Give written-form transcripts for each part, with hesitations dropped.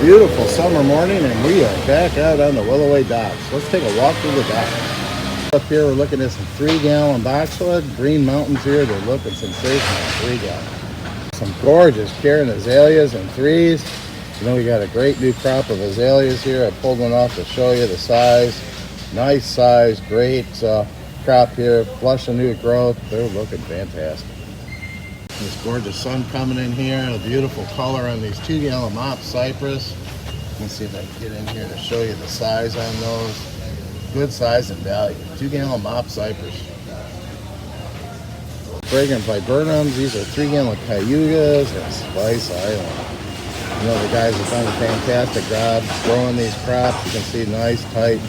Beautiful summer morning, and we are back out on the Willoway docks. Let's take a walk through the dock. Up here, we're looking at some 3-gallon boxwood. Green mountains here, they're looking sensational. 3-gallon. Some gorgeous Karen azaleas in threes. You know, we got a great new crop of azaleas here. I pulled one off to show you the size. Nice size, great crop here. Flush and new growth. They're looking fantastic. This gorgeous sun coming in here, a beautiful color on these 2-gallon mop cypress. Let's see if I can get in here to show you the size on those. Good size and value. 2-gallon mop cypress. Fragrant viburnums. These are 3-gallon cayugas and Spice Island. You know, the guys have done a fantastic job growing these crops. You can see nice, tight,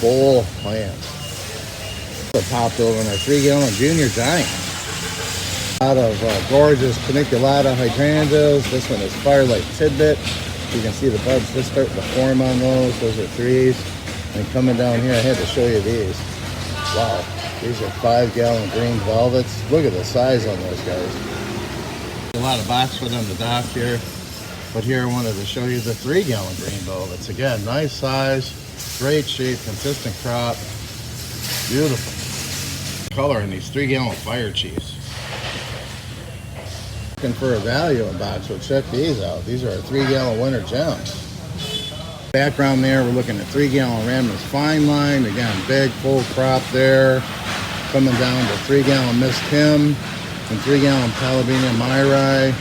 full plants. Popped over in our 3-gallon junior giant. A lot of gorgeous paniculata hydrangeas. This one is Firelight Tidbit. You can see the buds just starting to form on those. Those are threes. And coming down here, I had to show you these. Wow, these are 5-gallon green velvets. Look at the size on those guys. A lot of boxwood on the dock here, but here I wanted to show you the 3-gallon green velvets. Again, nice size, great shape, consistent crop, beautiful color in these 3-gallon fire chiefs. Looking for a value in boxwood, check these out. These are our 3-gallon winter gems. Background there, we're looking at 3-gallon Ramnus Fine Line. Again, big full crop there. Coming down to 3-gallon Miss Kim and 3-gallon Palabina Myri.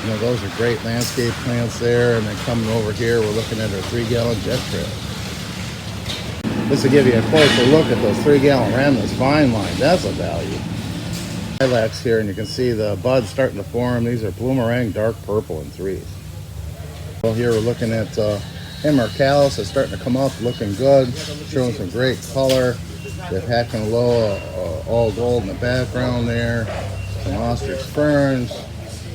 You know, those are great landscape plants there. And then coming over here, we're looking at our 3-gallon Jet Trail. This will give you a closer look at those 3-gallon Ramnus Fine Line. That's a value. Lilacs here, and you can see the buds starting to form. These are Bloomerang Dark Purple in threes. Well, here we're looking at Hemorchalis is starting to come up, looking good, showing some great color. We have Hacken Low, all gold in the background there. Some ostrich ferns,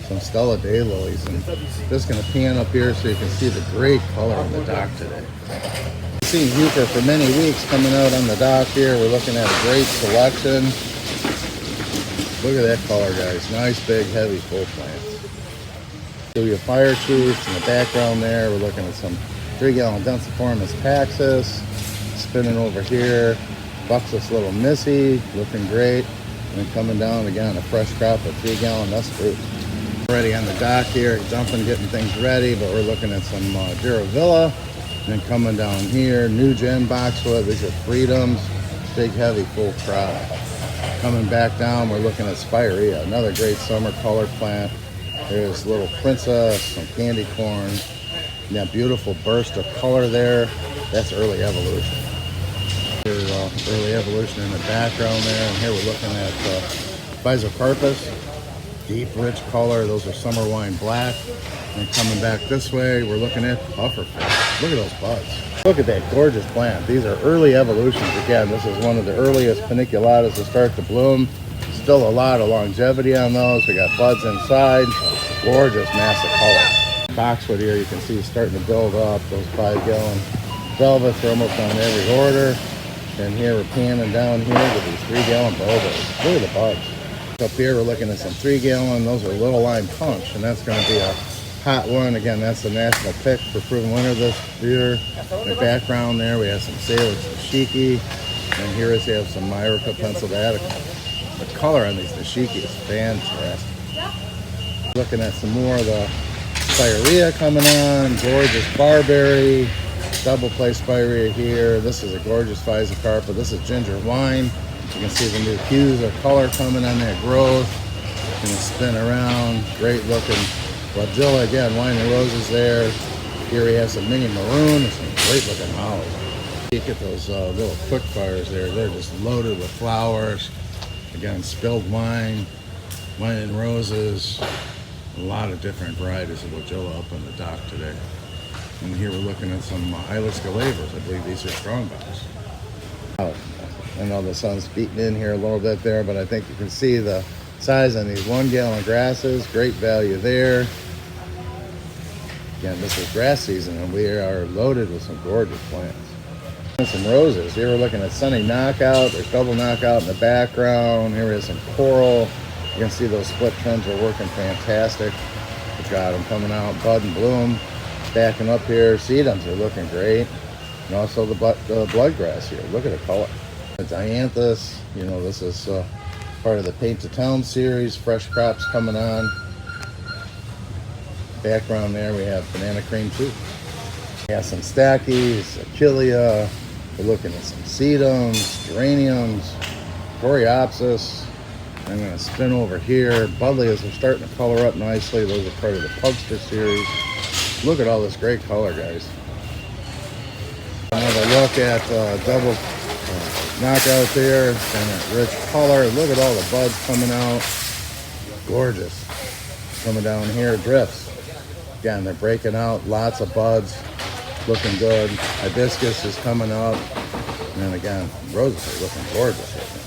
some Stella daylilies, and just going to pan up here so you can see the great color on the dock today. We've seen Euchre for many weeks coming out on the dock here. We're looking at a great selection. Look at that color, guys. Nice, big, heavy, full plants. So your fire chiefs in the background there. We're looking at some 3-gallon Densiformis Paxis. Spinning over here. Buxus Little Missy, looking great. And then coming down again, a fresh crop of 3-gallon Nest Fruit. Already on the dock here, jumping, getting things ready, but we're looking at some Giravilla. And then coming down here, New Gen Boxwood. These are Freedoms. Big, heavy, full crop. Coming back down, we're looking at Spirea, another great summer color plant. There's Little Princess, some candy corn, and that beautiful burst of color there. That's early evolution. There's early evolution in the background there, and here we're looking at Physocarpus, deep, rich color. Those are summer wine black. And coming back this way, we're looking at Pufferfish. Look at those buds. Look at that gorgeous plant. These are early evolutions. Again, this is one of the earliest paniculatas to start to bloom. Still a lot of longevity on those. We got buds inside. Gorgeous, massive color. Boxwood here, you can see starting to build up. Those 5-gallon velvets are almost on every order. And here we're panning down here with these 3-gallon bulbos. Look at the buds. Up here, we're looking at some 3-gallon. Those are Little Lime Punch, and that's going to be a hot one. Again, that's the national pick for Proven Winner this year. In the background there, we have some Salix Nishiki, and here we have some Myrica Pennsylvanica. The color on these Nishiki is fantastic. Looking at some more of the Spirea coming on, gorgeous Barberry, double play Spirea here. This is a gorgeous Physocarpa. This is ginger wine. You can see the new hues of color coming on that growth. Gonna spin around, great looking. Flagella, again, wine and roses there. Here we have some mini maroon and some great looking holly. Look at those little quick fires there. They're just loaded with flowers. Again, spilled wine, wine and roses. A lot of different varieties of Flagella up on the dock today. And here we're looking at some Ilex galavers. I believe these are strongbocks. I know the sun's beating in here a little bit there, but I think you can see the size on these 1-gallon grasses. Great value there. Again, this is grass season, and we are loaded with some gorgeous plants. And some roses. Here we're looking at Sunny Knockout. There's double knockout in the background. Here we have some coral. You can see those split trims are working fantastic. We got them coming out, bud and bloom. Backing up here, sedums are looking great. And also the bloodgrass here. Look at the color. The dianthus, you know, this is part of the Paint to Town series. Fresh crops coming on. Background there, we have banana cream too. We have some stackies, achillea. We're looking at some sedums, geraniums, coreopsis. I'm going to spin over here. Buddleias are starting to color up nicely. Those are part of the Pugster series. Look at all this great color, guys. Another look at double knockouts here. And that rich color. Look at all the buds coming out. Gorgeous. Coming down here, drifts. Again, they're breaking out. Lots of buds. Looking good. Hibiscus is coming up. And then again, roses are looking gorgeous right now.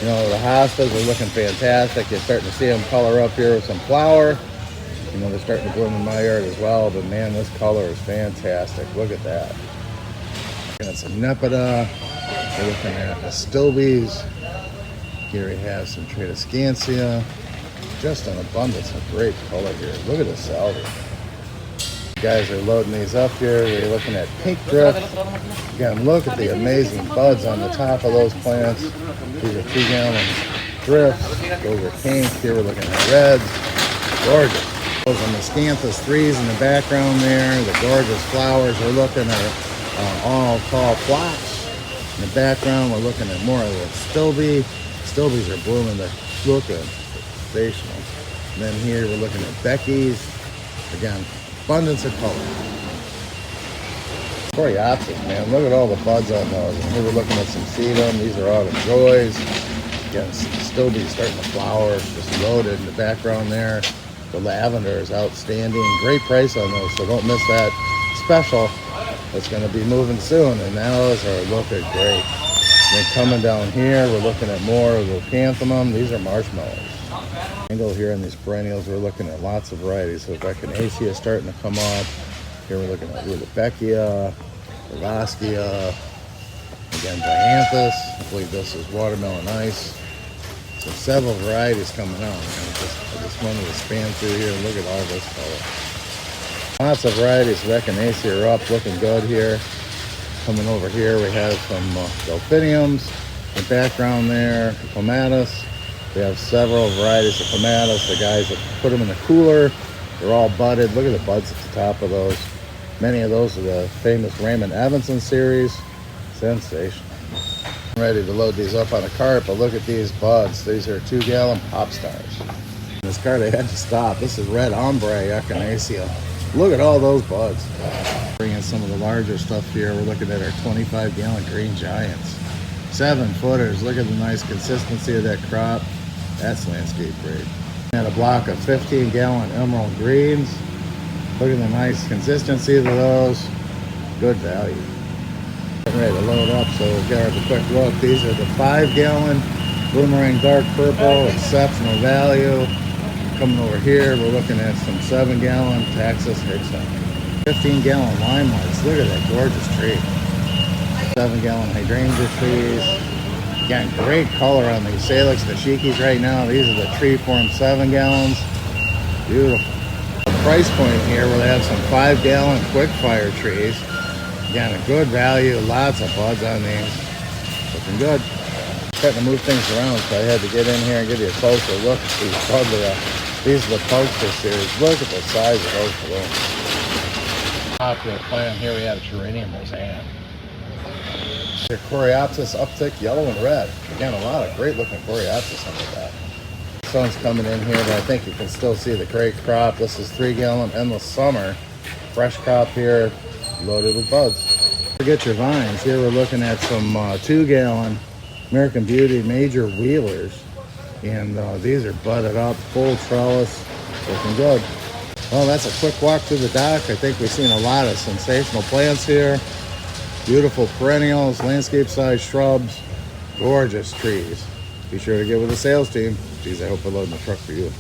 You know, the hostas are looking fantastic. You're starting to see them color up here with some flower. You know, they're starting to bloom in my yard as well. But man, this color is fantastic. Look at that. Looking at some Nepeta. We're looking at Astilbes. Here we have some Tradescantia. Just an abundance of great color here. Look at the salvia. Guys are loading these up here. We're looking at pink drift. Again, look at the amazing buds on the top of those plants. These are 2-gallon drifts. Those are pink. Here we're looking at reds. Gorgeous. Those are Miscanthus 3s in the background there. The gorgeous flowers. We're looking at all tall phlox. In the background, we're looking at more of the Astilbe. Astilbes are blooming. They're looking sensational. And then here we're looking at Becky's. Again, abundance of color. Coreopsis, man, look at all the buds on those. And here we're looking at some sedum. These are autumn joys. Again, still be starting to flower, just loaded in the background there. The lavender is outstanding. Great price on those, so don't miss that special. That's going to be moving soon, and those are looking great. Then coming down here, we're looking at more of the leucanthemum. These are marshmallows. Angle here on these perennials, we're looking at lots of varieties. So Echinacea is starting to come up. Here we're looking at Rudbeckia, Vivaskia, again dianthus. I believe this is watermelon ice. So several varieties coming out. I just wanted to span through here and look at all this color. Lots of varieties of Echinacea are up, looking good here. Coming over here, we have some delphiniums. The background there, clematis. We have several varieties of clematis. The guys that put them in the cooler, they're all budded. Look at the buds at the top of those. Many of those are the famous Raymond Evanson series. Sensational. I'm ready to load these up on a cart, but look at these buds. These are 2-gallon pop stars. This cart I had to stop. This is red ombre echinacea. Look at all those buds. Bringing some of the larger stuff here. We're looking at our 25-gallon green giants. 7-footers. Look at the nice consistency of that crop. That's landscape grade. And a block of 15-gallon emerald greens. Look at the nice consistency of those. Good value. Getting ready to load up, so we'll give a quick look. These are the 5-gallon Boomerang Dark Purple. Exceptional value. Coming over here, we're looking at some 7-gallon Taxus Hickson. 15-gallon limelights. Look at that gorgeous tree. 7-gallon hydrangea trees. Again, great color on these Salix dashikis right now. These are the tree form 7 gallons. Beautiful. The price point here, where they have some 5-gallon quick fire trees. Again, a good value. Lots of buds on these. Looking good. Starting to move things around, so I had to get in here and give you a closer look at these Buddleia. These are the Pugster series. Look at the size of those balloons. Popular plant here, we have Geranium Roseanne. Your Coreopsis uptick, yellow and red. Again, a lot of great looking Coreopsis under that. The sun's coming in here, but I think you can still see the great crop. This is 3-gallon Endless Summer. Fresh crop here, loaded with buds. Forget your vines. Here we're looking at some 2-gallon American Beauty Major Wheelers. And these are budded up, full trellis, looking good. Well, that's a quick walk through the dock. I think we've seen a lot of sensational plants here. Beautiful perennials, landscape-sized shrubs, gorgeous trees. Be sure to get with the sales team. Geez, I hope I load the truck for you.